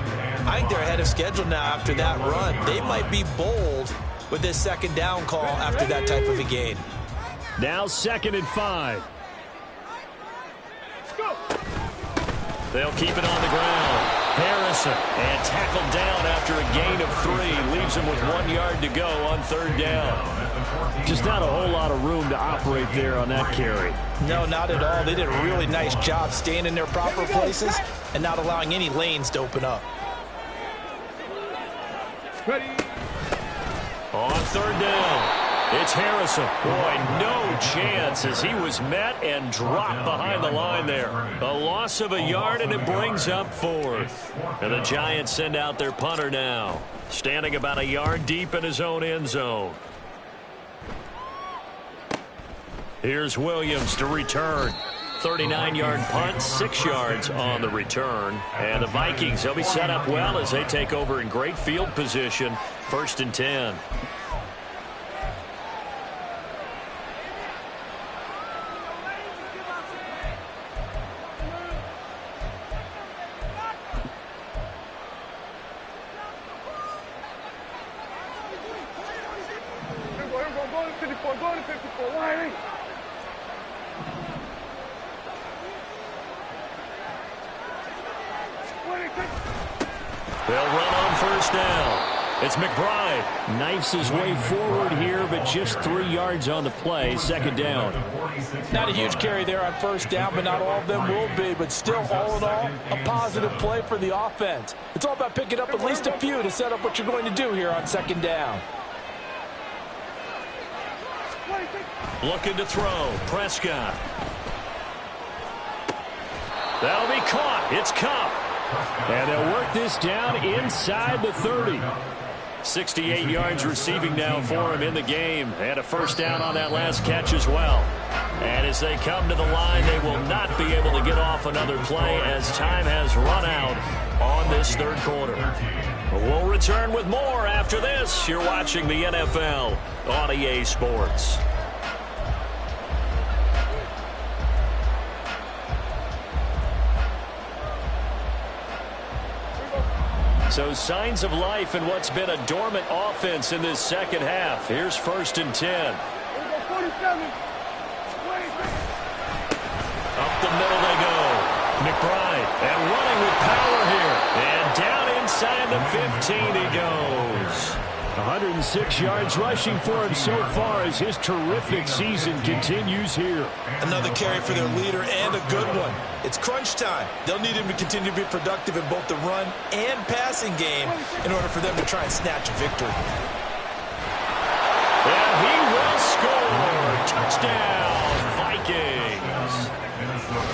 I think they're ahead of schedule now after that run. They might be bold with this 2nd down call after that type of a gain. Now 2nd and 5. They'll keep it on the ground. Harrison, and tackled down after a gain of 3. Leaves him with 1 yard to go on 3rd down. Just not a whole lot of room to operate there on that carry. No, not at all. They did a really nice job staying in their proper places and not allowing any lanes to open up. Ready. On 3rd down. It's Harrison. Boy, no chance as he was met and dropped behind the line there. A loss of a yard, and it brings up 4th. And the Giants send out their punter now, standing about a yard deep in his own end zone. Here's Williams to return. 39-yard punt, 6 yards on the return. And the Vikings, they'll be set up well as they take over in great field position. 1st and 10. Go to 54, Wiley. They'll run on 1st down. It's McBride. Knifes his way forward here, but just 3 yards on the play. 2nd down. Not a huge carry there on 1st down, but not all of them will be. But still, all in all, a positive play for the offense. It's all about picking up at least a few to set up what you're going to do here on 2nd down. Looking to throw. Prescott. That'll be caught. It's Cup. And they'll work this down inside the 30. 68 yards receiving now for him in the game. And a 1st down on that last catch as well. And as they come to the line, they will not be able to get off another play as time has run out on this 3rd quarter. We'll return with more after this. You're watching the NFL on EA Sports. So signs of life in what's been a dormant offense in this 2nd half. Here's 1st and 10. Up the middle they go. McBride and running with power here. And down inside the 15 he goes. 106 yards rushing for him so far as his terrific season continues here. Another carry for their leader and a good one. It's crunch time. They'll need him to continue to be productive in both the run and passing game in order for them to try and snatch a victory. And he will score. Touchdown, Vikings.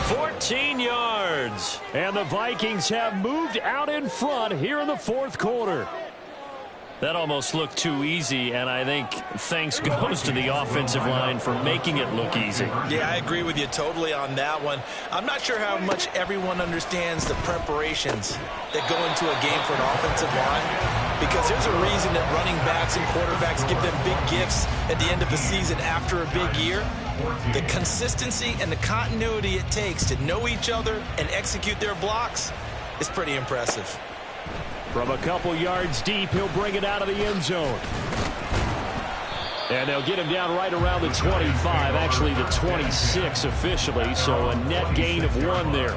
14 yards. And the Vikings have moved out in front here in the 4th quarter. That almost looked too easy, and I think thanks goes to the offensive line for making it look easy. Yeah, I agree with you totally on that one. I'm not sure how much everyone understands the preparations that go into a game for an offensive line, because there's a reason that running backs and quarterbacks give them big gifts at the end of the season after a big year. The consistency and the continuity it takes to know each other and execute their blocks is pretty impressive. From a couple yards deep, he'll bring it out of the end zone. And they'll get him down right around the 25, actually the 26 officially, so a net gain of 1 there.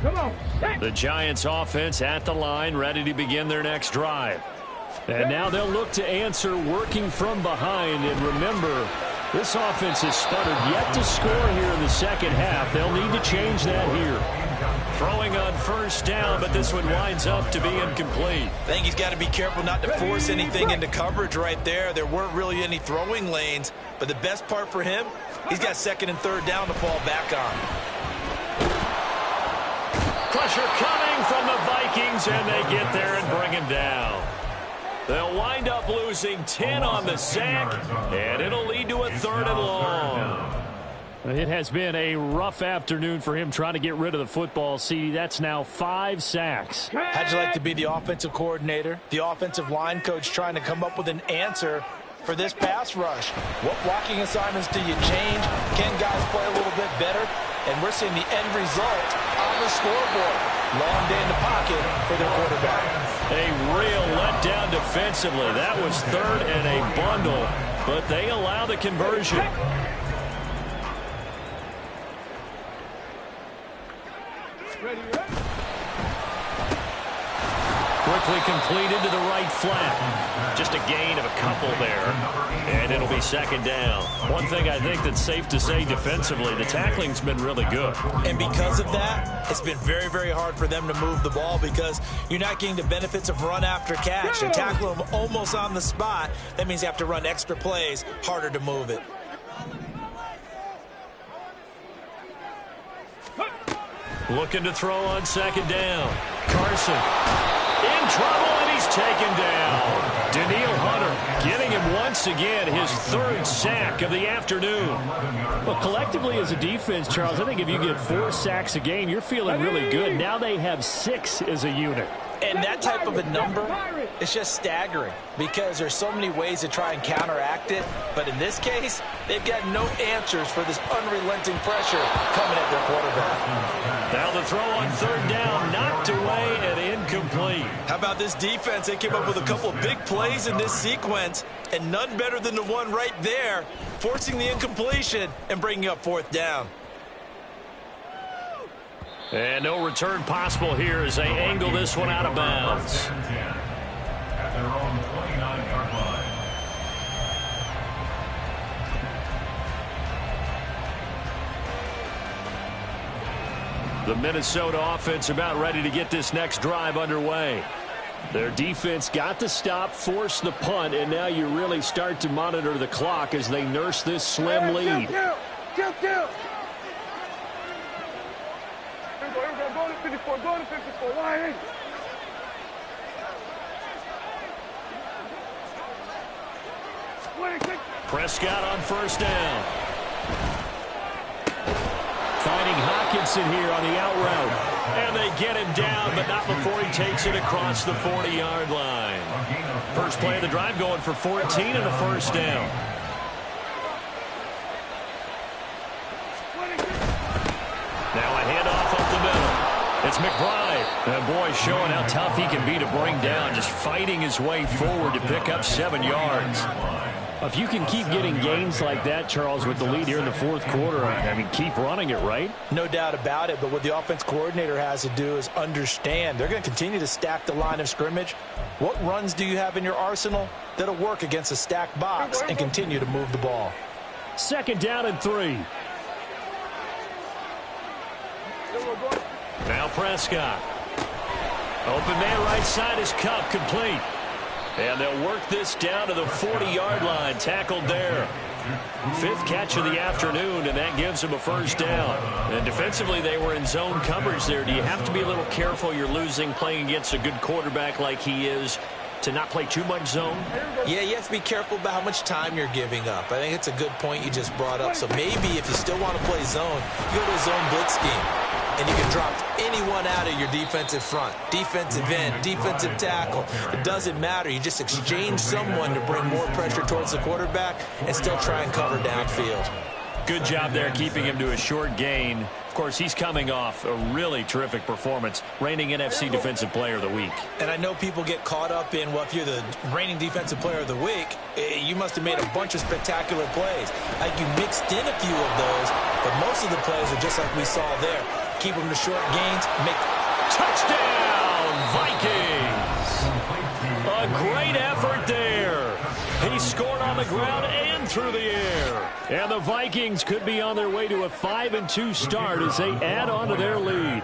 Come on. The Giants offense at the line, ready to begin their next drive. And now they'll look to answer working from behind. And remember, this offense has sputtered yet to score here in the 2nd half. They'll need to change that here. Throwing on 1st down, but this one winds up to be incomplete. I think he's got to be careful not to force anything into coverage right there. There weren't really any throwing lanes, but the best part for him, he's got 2nd and 3rd down to fall back on. Pressure coming from the Vikings, and they get there and bring him down. They'll wind up losing 10 on the sack, and it'll lead to a 3rd and long. It has been a rough afternoon for him trying to get rid of the football. See, that's now 5 sacks. How'd you like to be the offensive coordinator, the offensive line coach trying to come up with an answer for this pass rush? What blocking assignments do you change? Can guys play a little bit better? And we're seeing the end result on the scoreboard. Long day in the pocket for their quarterback. A real letdown defensively. That was 3rd and a bundle, but they allow the conversion. Quickly completed to the right flat. Just a gain of a couple there. And it'll be second down. One thing I think that's safe to say defensively, the tackling's been really good. And because of that, it's been very, very hard for them to move the ball because you're not getting the benefits of run after catch. And tackle them almost on the spot. That means you have to run extra plays, harder to move it. Looking to throw on second down. Carson in trouble, and he's taken down. Daniil Hunter getting him once again, his third sack of the afternoon. Well, collectively as a defense, Charles, I think if you get 4 sacks a game, you're feeling really good. Now they have 6 as a unit. And that type of a number is just staggering because there's so many ways to try and counteract it. But in this case, they've got no answers for this unrelenting pressure coming at their quarterback. Now the throw on third down, knocked away and incomplete. How about this defense? They came up with a couple of big plays in this sequence, and none better than the one right there, forcing the incompletion and bringing up fourth down. And no return possible here as they angle this one out of bounds. At their own 29-yard line. The Minnesota offense about ready to get this next drive underway. Their defense got the stop, forced the punt, and now you really start to monitor the clock as they nurse this slim lead. Kill. Go to 54, go to 54, line. Prescott on first down. Finding Hockenson here on the out route. And they get him down, but not before he takes it across the 40-yard line. First play of the drive going for 14 and a first down. Now a handoff up the middle. It's McBride. And boy, showing how tough he can be to bring down, just fighting his way forward to pick up 7 yards. If you can keep getting gains like that, Charles, with the lead here in the fourth quarter, I mean, keep running it, right? No doubt about it, but what the offense coordinator has to do is understand they're going to continue to stack the line of scrimmage. What runs do you have in your arsenal that'll work against a stacked box and continue to move the ball? Second down and 3. Now Prescott. Open man right side is Cup, complete. And they'll work this down to the 40-yard line, tackled there. 5th catch of the afternoon, and that gives them a first down. And defensively, they were in zone coverage there. Do you have to be a little careful you're losing playing against a good quarterback like he is to not play too much zone? Yeah, you have to be careful about how much time you're giving up. I think it's a good point you just brought up. So maybe if you still want to play zone, you go to a zone blitz scheme. And you can drop anyone out of your defensive front, defensive end, defensive tackle. It doesn't matter. You just exchange someone to bring more pressure towards the quarterback and still try and cover downfield. Good job there keeping him to a short gain. Of course, he's coming off a really terrific performance, reigning NFC Defensive Player of the Week. And I know people get caught up in, well, if you're the reigning Defensive Player of the Week, you must have made a bunch of spectacular plays. Like you mixed in a few of those, but most of the plays are just like we saw there. Keep them to short gains. Make touchdown, Vikings! A great effort there. He scored on the ground and through the air. And the Vikings could be on their way to a 5-2 start as they add on to their lead.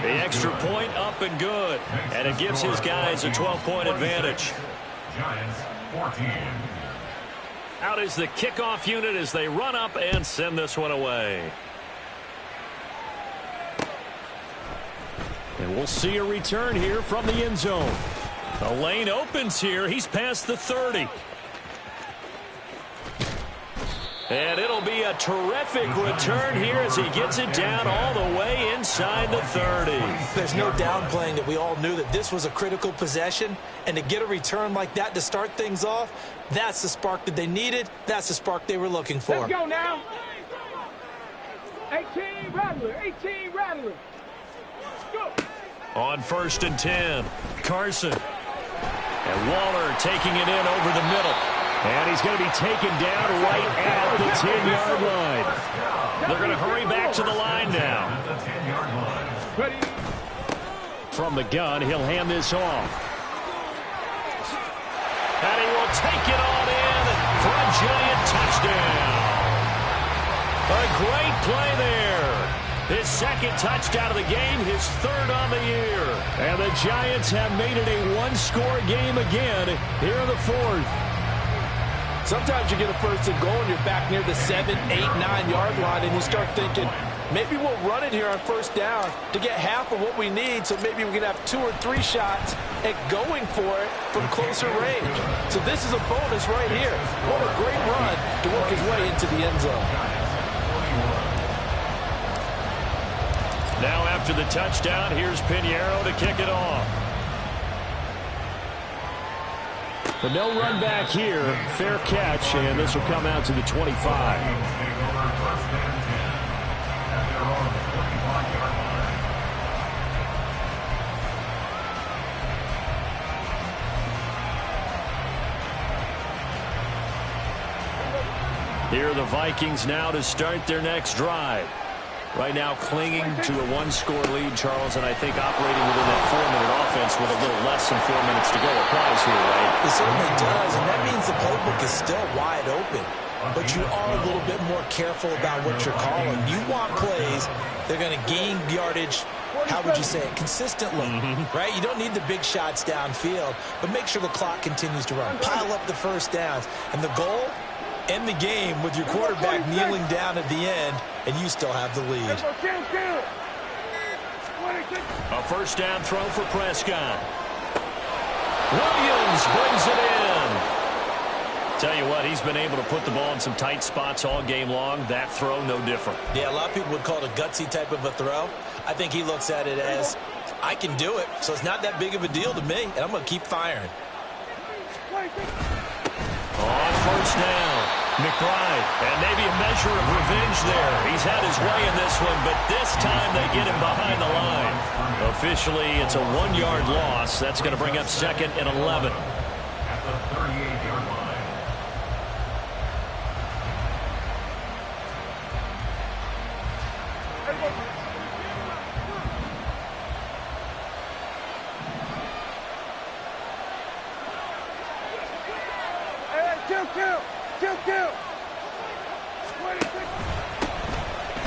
The extra point up and good. And it gives his guys a 12-point advantage. Giants 14. Out is the kickoff unit as they run up and send this one away. And we'll see a return here from the end zone. The lane opens here. He's past the 30. And it'll be a terrific return here as he gets it down all the way inside the 30. There's no downplaying that we all knew that this was a critical possession, and to get a return like that to start things off, that's the spark that they needed. That's the spark they were looking for. Let's go now. 18 Rattler, 18 Rattler. Go. On 1st and 10, Carson. And Waller taking it in over the middle. And he's going to be taken down right at the 10-yard line. They're going to hurry back to the line now. From the gun, he'll hand this off. And he will take it on in for a Giant touchdown. A great play there. His second touchdown of the game, his third on the year. And the Giants have made it a one-score game again here in the fourth. Sometimes you get a first and goal and you're back near the 7, 8, 9-yard line, and you start thinking, maybe we'll run it here on first down to get half of what we need, so maybe we can have 2 or 3 shots at going for it from closer range. So this is a bonus right here. What a great run to work his way into the end zone. Now after the touchdown, here's Pinheiro to kick it off. But no run back here. Fair catch, and this will come out to the 25. Here are the Vikings now to start their next drive. Right now clinging to a one-score lead, Charles, and I think operating within that 4-minute offense with a little less than 4 minutes to go applies here, right? It certainly does, and that means the playbook is still wide open. But you are a little bit more careful about what you're calling. You want plays, they're going to gain yardage, how would you say it, consistently, right? You don't need the big shots downfield, but make sure the clock continues to run. Pile up the first downs, and the goal, end the game with your quarterback kneeling down at the end, and you still have the lead. A first down throw for Prescott. Williams brings it in. Tell you what, he's been able to put the ball in some tight spots all game long. That throw, no different. Yeah, a lot of people would call it a gutsy type of a throw. I think he looks at it as, I can do it, so it's not that big of a deal to me, and I'm going to keep firing. On first down, McBride, and maybe a measure of revenge there. He's had his way in this one, but this time they get him behind the line. Officially, it's a 1-yard loss. That's going to bring up 2nd and 11. At the 38-yard line.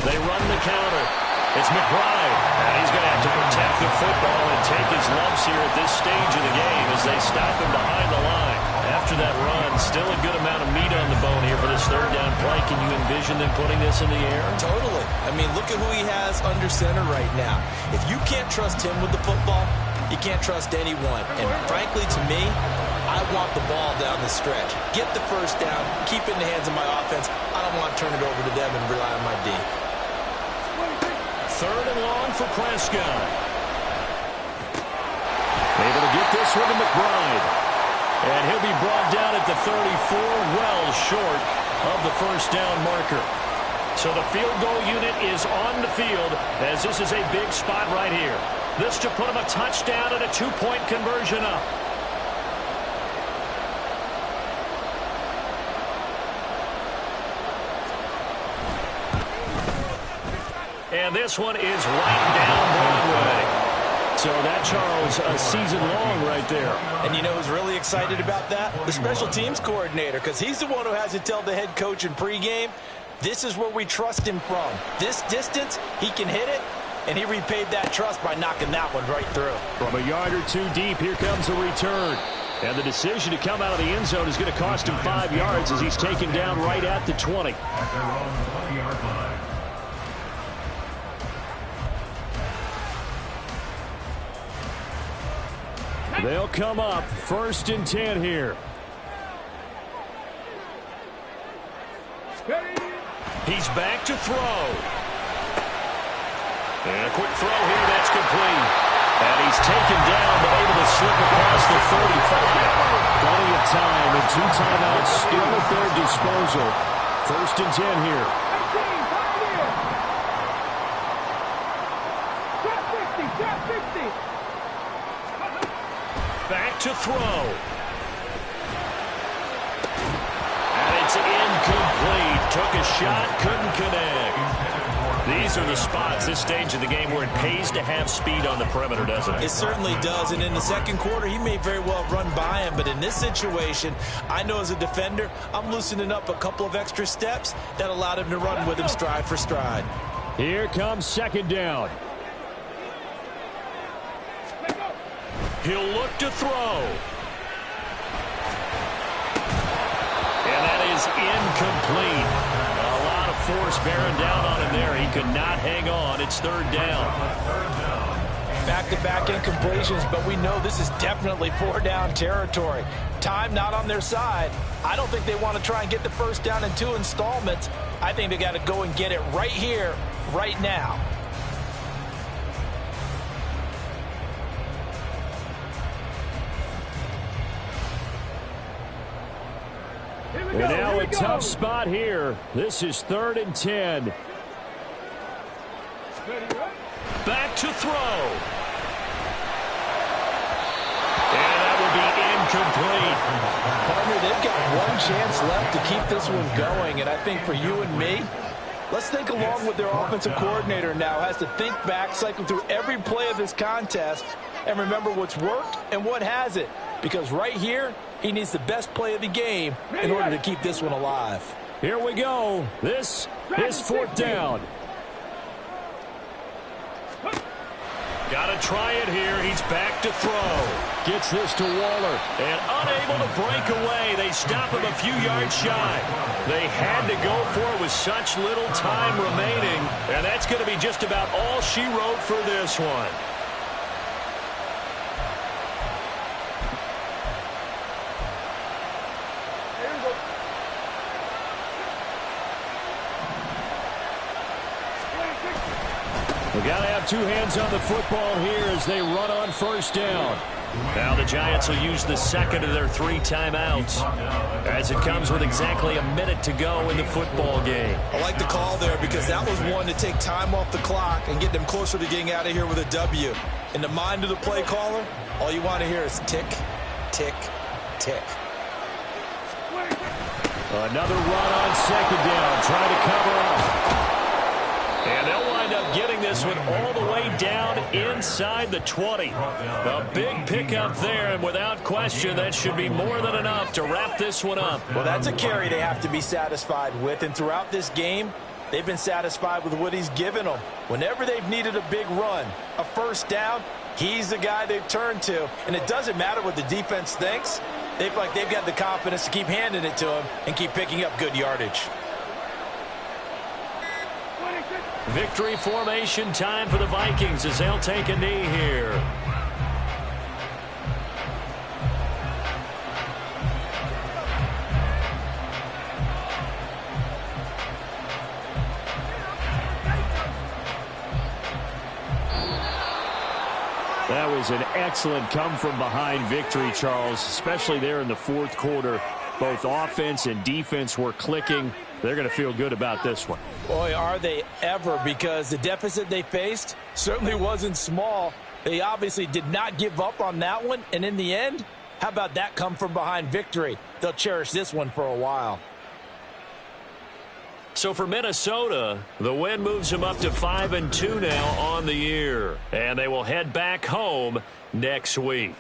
They run the counter. It's McBride, and he's going to have to protect the football and take his lumps here at this stage of the game as they stop him behind the line. After that run, still a good amount of meat on the bone here for this third down play. Can you envision them putting this in the air? Totally. I mean, look at who he has under center right now. If you can't trust him with the football, you can't trust anyone. And frankly, to me, I want the ball down the stretch. Get the first down, keep it in the hands of my offense. I don't want to turn it over to them and rely on my D. Third and long for Prescott. Able to get this one to McBride. And he'll be brought down at the 34, well short of the first down marker. So the field goal unit is on the field as this is a big spot right here. This to put him a touchdown and a 2-point conversion up. And this one is right down Broadway. So that, Charles, a season long right there. And you know who's really excited about that? The special teams coordinator, because he's the one who has to tell the head coach in pregame, this is where we trust him from. This distance, he can hit it, and he repaid that trust by knocking that one right through. From a yard or two deep, here comes a return. And the decision to come out of the end zone is going to cost him 5 yards as he's taken down right at the 20. At their own 20-yard line. They'll come up 1st and 10 here. He's back to throw. And a quick throw here, that's complete. And he's taken down, but able to slip across the 35. Plenty of time, and 2 timeouts still at their disposal. 1st and 10 here. Back to throw. shot couldn't connect. These are the spots, this stage of the game, where it pays to have speed on the perimeter, doesn't it? It certainly does, and in the second quarter, he may very well run by him, but in this situation, I know as a defender, I'm loosening up a couple of extra steps that allowed him to run with him stride for stride. Here comes second down. He'll look to throw. And that is incomplete. A lot of force bearing down on him there. He could not hang on. It's third down. Back-to-back incompletions, but we know this is definitely four-down territory. Time not on their side. I don't think they want to try and get the first down in 2 installments. I think they got to go and get it right here, right now. And now a tough spot here. This is 3rd and 10. Back to throw. And that will be incomplete. Partner, they've got one chance left to keep this one going, and I think for you and me, let's think along with their offensive coordinator now. Has to think back, cycle through every play of this contest, and remember what's worked and what hasn't. Because right here, he needs the best play of the game in order to keep this one alive. Here we go. This is 4th down. Got to try it here. He's back to throw. Gets this to Waller. And unable to break away. They stop him a few yards shy. They had to go for it with such little time remaining. And that's going to be just about all she wrote for this one. We got to have 2 hands on the football here as they run on first down. Now the Giants will use the second of their 3 timeouts as it comes with exactly a minute to go in the football game. I like the call there because that was one to take time off the clock and get them closer to getting out of here with a W. In the mind of the play caller, all you want to hear is tick, tick, tick. Another run on second down, trying to cover up. And they'll wind up getting this one all the way down inside the 20. A big pickup there, and without question, that should be more than enough to wrap this one up. Well, that's a carry they have to be satisfied with, and throughout this game, they've been satisfied with what he's given them. Whenever they've needed a big run, a first down, he's the guy they've turned to. And it doesn't matter what the defense thinks. They've got the confidence to keep handing it to him and keep picking up good yardage. Victory formation time for the Vikings as they'll take a knee here. That was an excellent come-from-behind victory, Charles, especially there in the 4th quarter. Both offense and defense were clicking. They're going to feel good about this one. Boy, are they ever, because the deficit they faced certainly wasn't small. They obviously did not give up on that one, and in the end, how about that come-from-behind victory? They'll cherish this one for a while. So for Minnesota, the win moves them up to 5-2 now on the year. And they will head back home next week.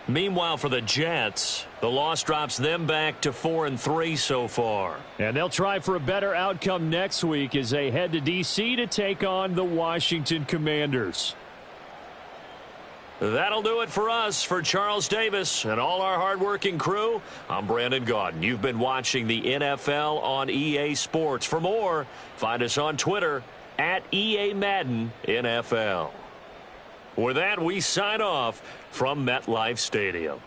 Meanwhile, for the Jets, the loss drops them back to 4-3 so far. And they'll try for a better outcome next week as they head to D.C. to take on the Washington Commanders. That'll do it for us. For Charles Davis and all our hardworking crew, I'm Brandon Gaudin. You've been watching the NFL on EA Sports. For more, find us on Twitter at EA Madden NFL. With that, we sign off from MetLife Stadium.